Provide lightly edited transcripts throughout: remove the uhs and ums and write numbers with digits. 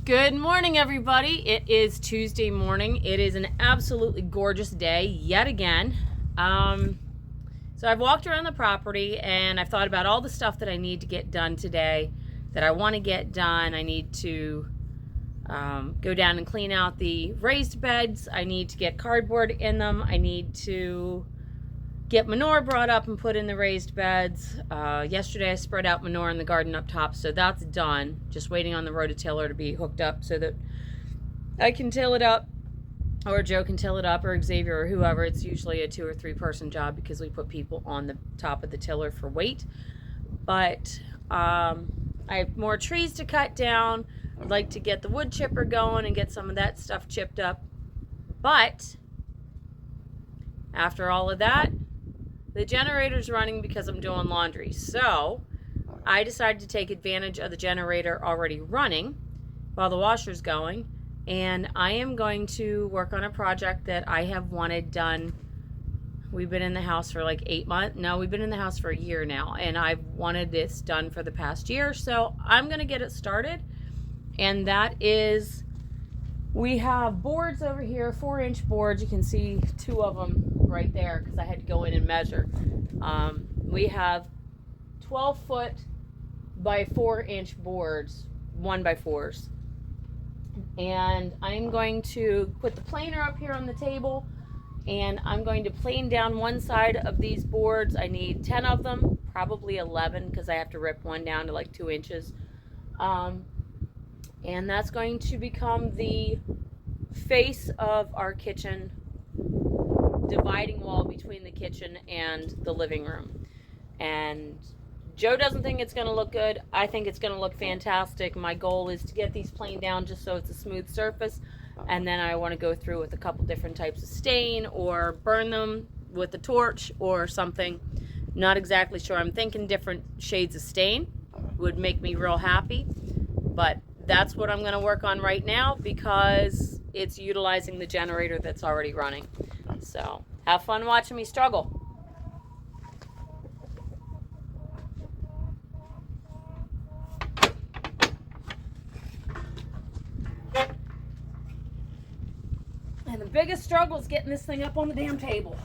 Good morning, everybody. It is Tuesday morning. It is an absolutely gorgeous day yet again. So I've walked around the property and I've thought about all the stuff that I need to get done today, that I want to get done. I need to go down and clean out the raised beds. I need to get cardboard in them. I need to get manure brought up and put in the raised beds. Yesterday I spread out manure in the garden up top, so that's done. Just waiting on the rototiller to be hooked up so that I can till it up, or Joe can till it up, or Xavier, or whoever. It's usually a 2 or 3 person job because we put people on the top of the tiller for weight. But I have more trees to cut down. I'd like to get the wood chipper going and get some of that stuff chipped up. But after all of that, the generator's running because I'm doing laundry. So I decided to take advantage of the generator already running while the washer's going. And I am going to work on a project that I have wanted done. We've been in the house for like 8 months. No, we've been in the house for a year now. And I've wanted this done for the past year. So I'm going to get it started. And that is, we have boards over here, 4-inch boards. You can see 2 of them right there because I had to go in and measure. We have 12-foot by 4-inch boards, 1x4s. And I'm going to put the planer up here on the table, and I'm going to plane down one side of these boards. I need 10 of them, probably 11 because I have to rip one down to like 2 inches. And that's going to become the face of our kitchen, dividing wall between the kitchen and the living room. And Joe doesn't think it's going to look good. I think it's going to look fantastic. My goal is to get these planed down just so it's a smooth surface, and then I want to go through with a couple different types of stain or burn them with a torch or something. Not exactly sure. I'm thinking different shades of stain would make me real happy, but that's what I'm going to work on right now because it's utilizing the generator that's already running. So have fun watching me struggle. And the biggest struggle is getting this thing up on the damn table.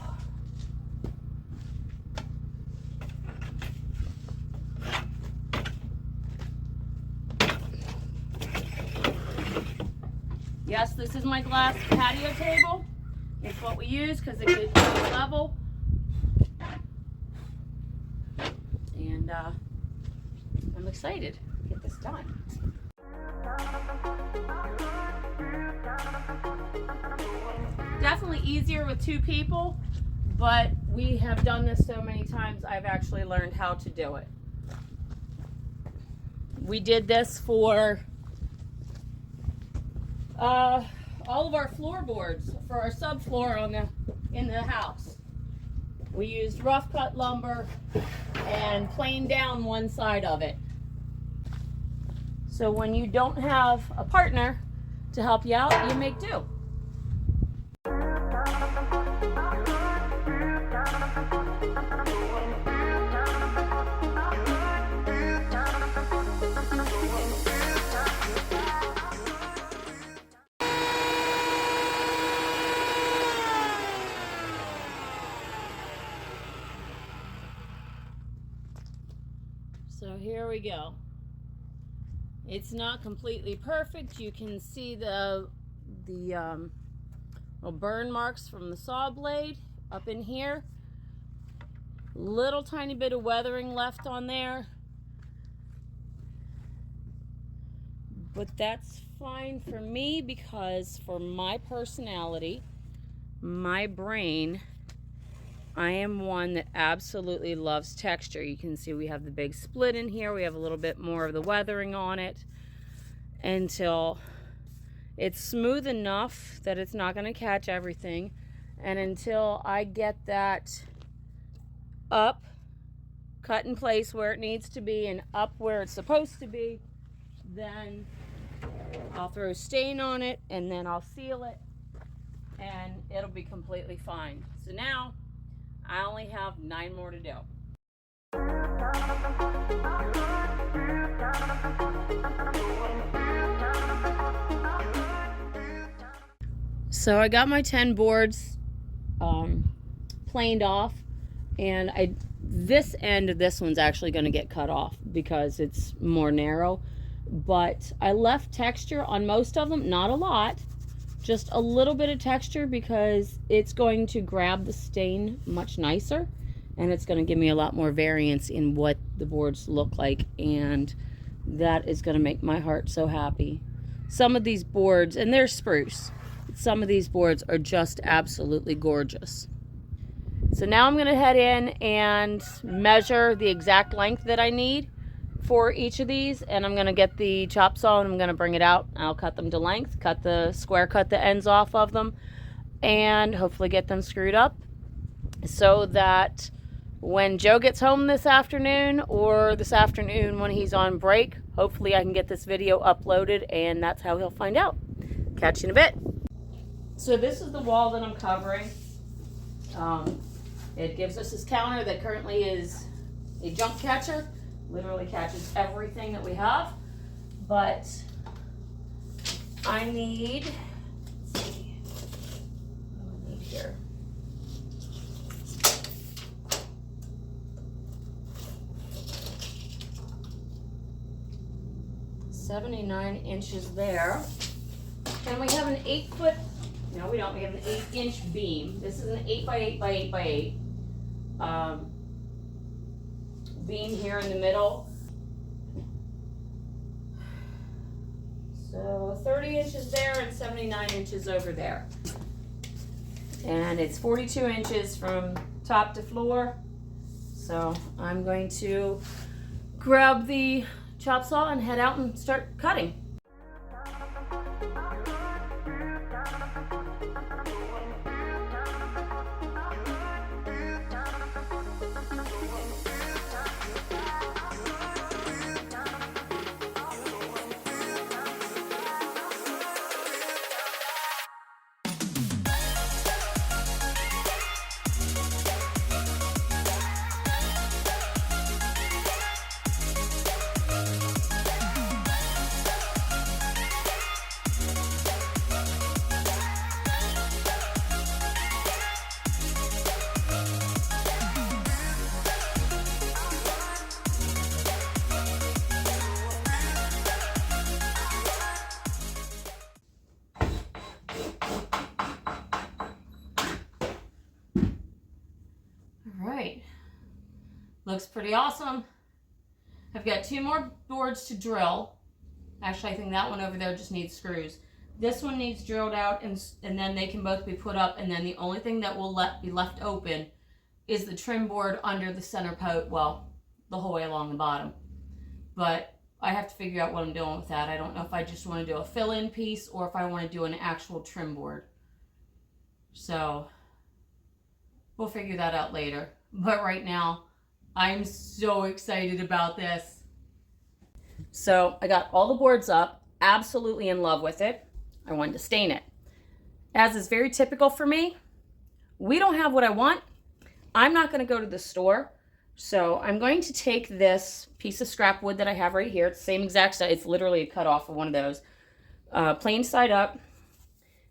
Yes, this is my glass patio table. It's what we use because it gets level. And I'm excited to get this done. Definitely easier with 2 people, but we have done this so many times, I've actually learned how to do it. We did this for all of our floorboards for our subfloor in the house. We used rough cut lumber and planed down one side of it. So when you don't have a partner to help you out, you make do. So here we go. It's not completely perfect. You can see the little burn marks from the saw blade up in here. Little tiny bit of weathering left on there. But that's fine for me because for my personality, my brain, I am one that absolutely loves texture. You can see we have the big split in here. We have a little bit more of the weathering on it until it's smooth enough that it's not going to catch everything. And until I get that up, cut in place where it needs to be and up where it's supposed to be, then I'll throw stain on it and then I'll seal it and it'll be completely fine. So now I only have 9 more to do. So I got my 10 boards planed off, and this end of this one's actually going to get cut off because it's more narrow, but I left texture on most of them, not a lot, just a little bit of texture because it's going to grab the stain much nicer, and it's going to give me a lot more variance in what the boards look like, and that is going to make my heart so happy. Some of these boards, and they're spruce, some of these boards are just absolutely gorgeous. So now I'm going to head in and measure the exact length that I need for each of these, and I'm going to get the chop saw and I'm going to bring it out. I'll cut them to length, cut the ends off of them, and hopefully get them screwed up so that when Joe gets home this afternoon, or this afternoon when he's on break, hopefully I can get this video uploaded, and that's how he'll find out. Catch you in a bit. So this is the wall that I'm covering. It gives us this counter that currently is a junk catcher. Literally catches everything that we have. But I need, let's see, what do I need here? $79 inches there. And we have an 8-foot, no we don't, we have an 8-inch beam. This is an 8 by 8 by 8 by 8 beam here in the middle. So 30 inches there and 79 inches over there. And it's 42 inches from top to floor. So I'm going to grab the chop saw and head out and start cutting. Alright, looks pretty awesome. I've got 2 more boards to drill. Actually, I think that one over there just needs screws. This one needs drilled out, and then they can both be put up, and then the only thing that will be left open is the trim board under the center post, well, the whole way along the bottom. But I have to figure out what I'm doing with that. I don't know if I just want to do a fill-in piece or if I want to do an actual trim board. So we'll figure that out later. But right now, I'm so excited about this. So I got all the boards up, absolutely in love with it. I wanted to stain it. As is very typical for me, we don't have what I want. I'm not going to go to the store. So I'm going to take this piece of scrap wood that I have right here. It's the same exact size. It's literally a cut off of one of those. Plain side up.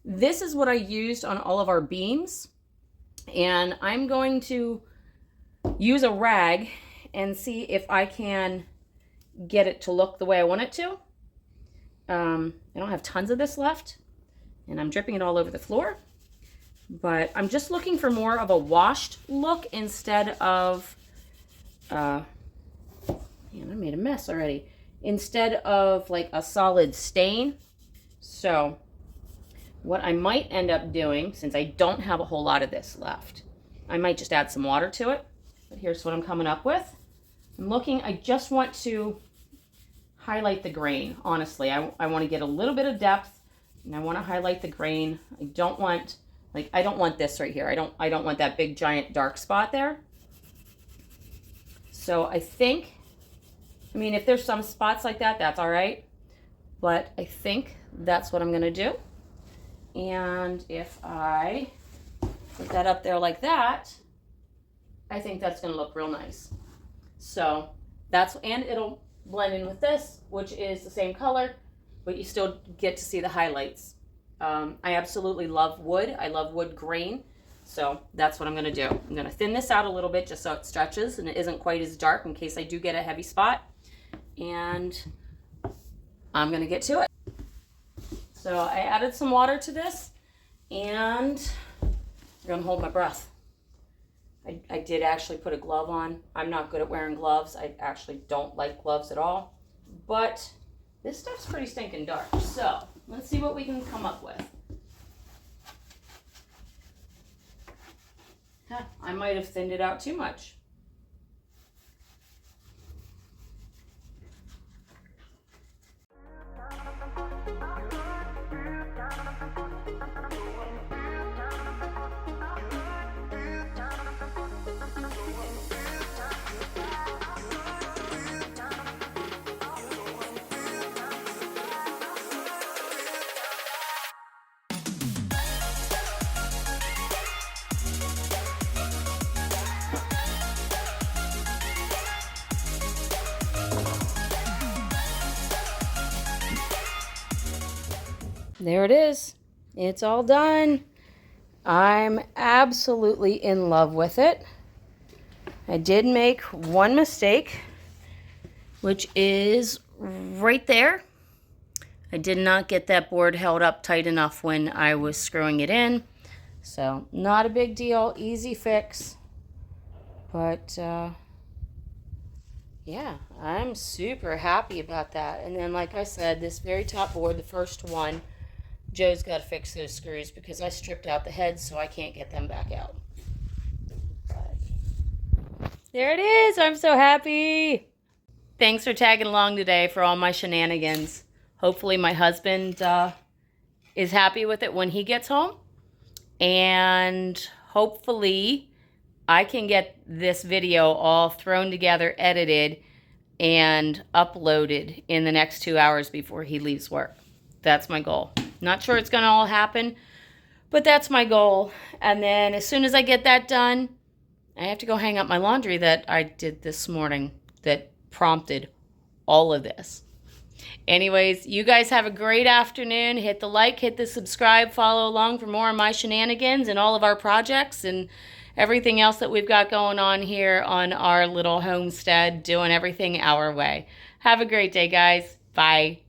This is what I used on all of our beams. And I'm going to use a rag and see if I can get it to look the way I want it to. I don't have tons of this left, and I'm dripping it all over the floor. But I'm just looking for more of a washed look instead of, man, I made a mess already. Instead of like a solid stain. So what I might end up doing, since I don't have a whole lot of this left, I might just add some water to it. But here's what I'm coming up with. I'm looking, I just want to highlight the grain, honestly. I want to get a little bit of depth, and I want to highlight the grain. I don't want, like, I don't want this right here. I don't want that big giant dark spot there. So I think, I mean, if there's some spots like that, that's all right. But I think that's what I'm going to do. And if I put that up there like that, I think that's going to look real nice. So that's, and it'll blend in with this, which is the same color, but you still get to see the highlights. I absolutely love wood. I love wood grain. So that's what I'm going to do. I'm going to thin this out a little bit just so it stretches and it isn't quite as dark in case I do get a heavy spot. And I'm going to get to it. So I added some water to this and I'm going to hold my breath. I did actually put a glove on. I'm not good at wearing gloves. I actually don't like gloves at all. But this stuff's pretty stinking dark. So let's see what we can come up with. Huh, I might have thinned it out too much. There it is. It's all done. I'm absolutely in love with it. I did make one mistake, which is right there. I did not get that board held up tight enough when I was screwing it in. So not a big deal, easy fix. But yeah, I'm super happy about that. And then like I said, this very top board, the first one, Joe's got to fix those screws because I stripped out the heads so I can't get them back out. But there it is. I'm so happy. Thanks for tagging along today for all my shenanigans. Hopefully my husband is happy with it when he gets home. And hopefully I can get this video all thrown together, edited, and uploaded in the next 2 hours before he leaves work. That's my goal. Not sure it's going to all happen, but that's my goal. And then as soon as I get that done, I have to go hang up my laundry that I did this morning that prompted all of this. Anyways, you guys have a great afternoon. Hit the like, hit the subscribe, follow along for more of my shenanigans and all of our projects and everything else that we've got going on here on our little homestead, doing everything our way. Have a great day, guys. Bye.